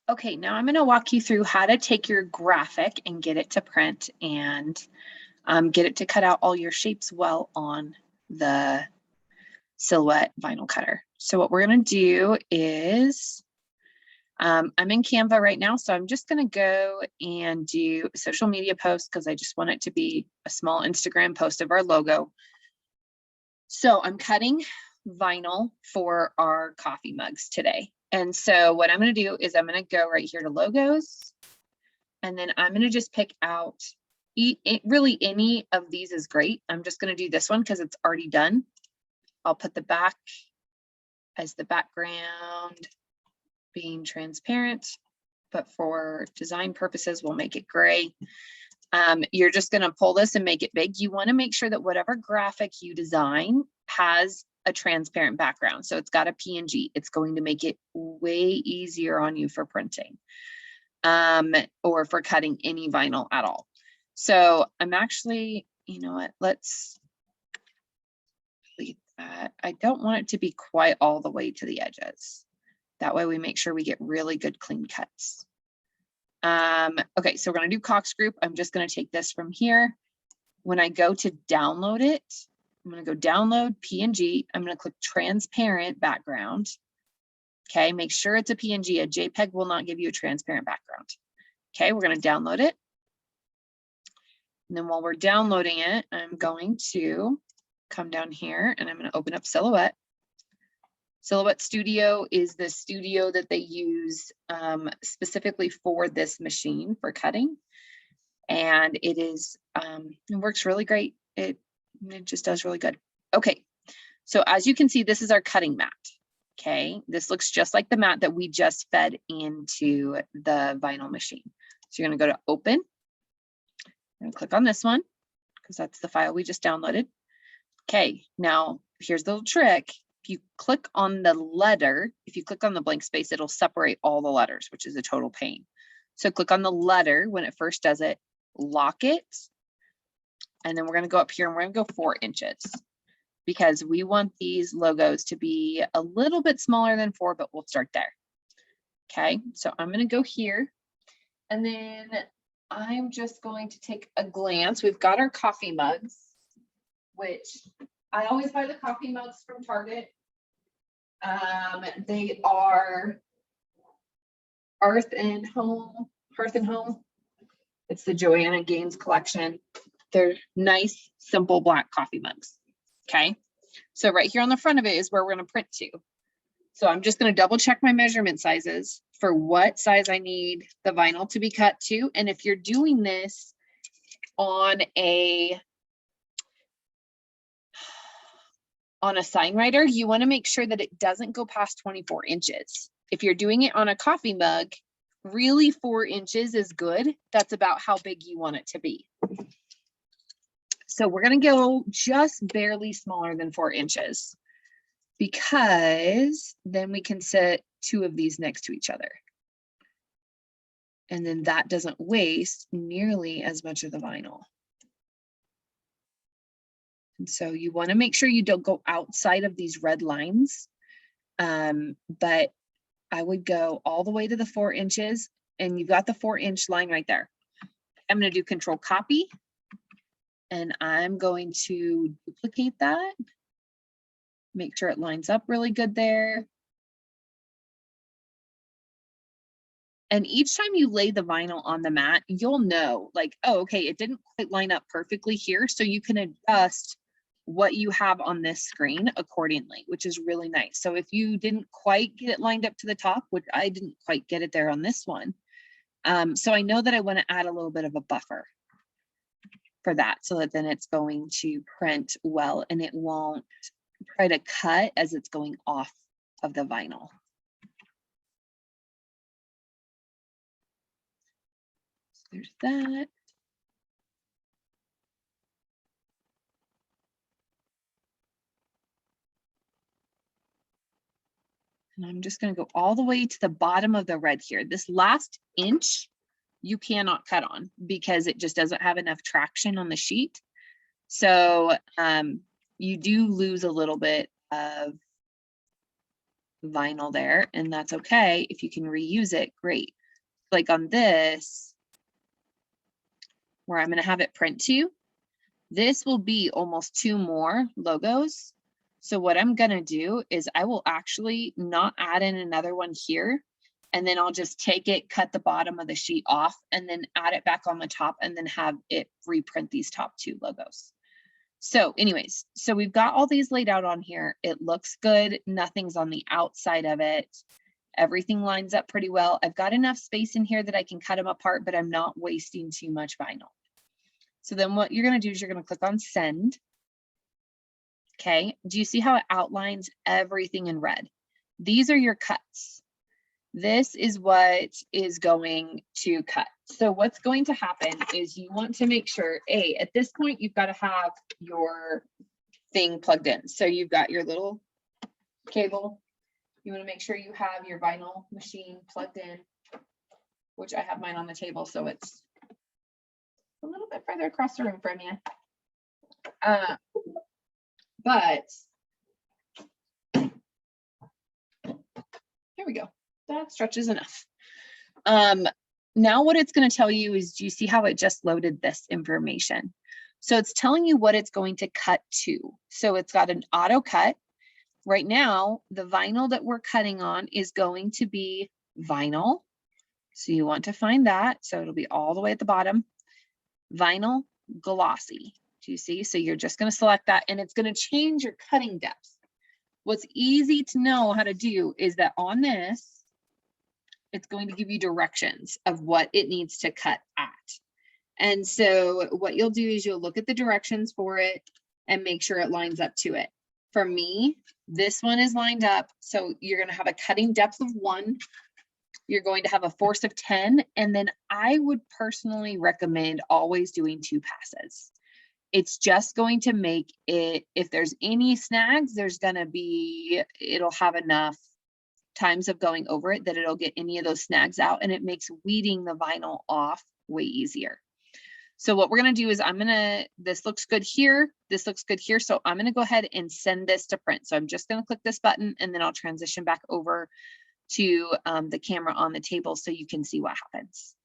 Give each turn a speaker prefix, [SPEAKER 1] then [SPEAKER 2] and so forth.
[SPEAKER 1] Okay, now I'm going to walk you through how to take your graphic and get it to print and get it to cut out all your shapes well on the Silhouette vinyl cutter. So what we're going to do is, I'm in Canva right now, so I'm just going to go and do a social media post because I just want it to be a small Instagram post of our logo. So I'm cutting vinyl for our coffee mugs today. And so what I'm going to do is I'm going to go right here to logos, and then I'm going to just pick out really any of these is great. I'm just going to do this one because it's already done. I'll put the back as the background being transparent, but for design purposes, we'll make it gray. You're just going to pull this and make it big. You want to make sure that whatever graphic you design has a transparent background. So it's got a PNG. It's going to make it way easier on you for printing or for cutting any vinyl at all. So I'm actually, you know what, let's delete that. I don't want it to be quite all the way to the edges. That way we make sure we get really good clean cuts. Okay, so we're going to do Cox Group. I'm just going to take this from here. When I go to download it, I'm going to go download PNG. I'm going to click transparent background. Okay, make sure it's a PNG. A JPEG will not give you a transparent background. Okay, we're going to download it. And then while we're downloading it, I'm going to come down here and I'm going to open up Silhouette. Silhouette Studio is the studio that they use specifically for this machine for cutting. And it is, it works really great. It just does really good. Okay, so as you can see, this is our cutting mat. Okay, this looks just like the mat that we just fed into the vinyl machine. So you're gonna go to open. I'm gonna click on this one because that's the file we just downloaded. Okay, now here's the little trick. If you click on the letter, if you click on the blank space, it'll separate all the letters, which is a total pain. So click on the letter when it first does it, lock it, and then we're going to go up here and we're going to go 4 inches because we want these logos to be a little bit smaller than 4, but we'll start there. Okay, so I'm going to go here, and then I'm just going to take a glance. We've got our coffee mugs, which I always buy the coffee mugs from Target. They are Hearth and Home. It's the Joanna Gaines collection. They're nice, simple black coffee mugs. Okay, so right here on the front of it is where we're going to print to. So I'm just going to double check my measurement sizes for what size I need the vinyl to be cut to. And if you're doing this on a sign writer, you want to make sure that it doesn't go past 24 inches. If you're doing it on a coffee mug, really 4 inches is good. That's about how big you want it to be. So we're going to go just barely smaller than 4 inches because then we can set 2 of these next to each other. And then that doesn't waste nearly as much of the vinyl. And so you want to make sure you don't go outside of these red lines. But I would go all the way to the 4 inches, and you've got the 4-inch line right there. I'm going to do Control Copy, and I'm going to duplicate that. Make sure it lines up really good there. And each time you lay the vinyl on the mat, you'll know like, oh, okay, it didn't quite line up perfectly here. So you can adjust what you have on this screen accordingly, which is really nice. So if you didn't quite get it lined up to the top, which I didn't quite get it there on this one. So I know that I want to add a little bit of a buffer for that so that then it's going to print well and it won't try to cut as it's going off of the vinyl. So there's that. And I'm just going to go all the way to the bottom of the red here. This last inch, you cannot cut on because it just doesn't have enough traction on the sheet. So you do lose a little bit of vinyl there, and that's okay. If you can reuse it, great. Like on this, where I'm going to have it print to, this will be almost 2 more logos. So what I'm going to do is I will actually not add in another one here, and then I'll just take it, cut the bottom of the sheet off, and then add it back on the top, and then have it reprint these top 2 logos. So anyways, so we've got all these laid out on here. It looks good. Nothing's on the outside of it. Everything lines up pretty well. I've got enough space in here that I can cut them apart, but I'm not wasting too much vinyl. So then what you're going to do is you're going to click on send. Okay. Do you see how it outlines everything in red? These are your cuts. This is what is going to cut. So what's going to happen is you want to make sure, at this point, you've got to have your thing plugged in. So you've got your little cable. You want to make sure you have your vinyl machine plugged in, which I have mine on the table. So it's a little bit further across the room from you. But here we go. That stretches enough. Now what it's going to tell you is, do you see how it just loaded this information? So it's telling you what it's going to cut to. So it's got an auto cut. Right now, the vinyl that we're cutting on is going to be vinyl. So you want to find that. So it'll be all the way at the bottom. Vinyl glossy. Do you see? So you're just going to select that, and it's going to change your cutting depth. What's easy to know how to do is that on this, it's going to give you directions of what it needs to cut at. And so what you'll do is you'll look at the directions for it and make sure it lines up to it. For me, this one is lined up. So you're going to have a cutting depth of 1. You're going to have a force of 10. And then I would personally recommend always doing 2 passes. It's just going to make it, if there's any snags, it'll have enough times of going over it that it'll get any of those snags out, and it makes weeding the vinyl off way easier. So what we're going to do is this looks good here. This looks good here. So I'm going to go ahead and send this to print. So I'm just going to click this button, and then I'll transition back over to the camera on the table so you can see what happens.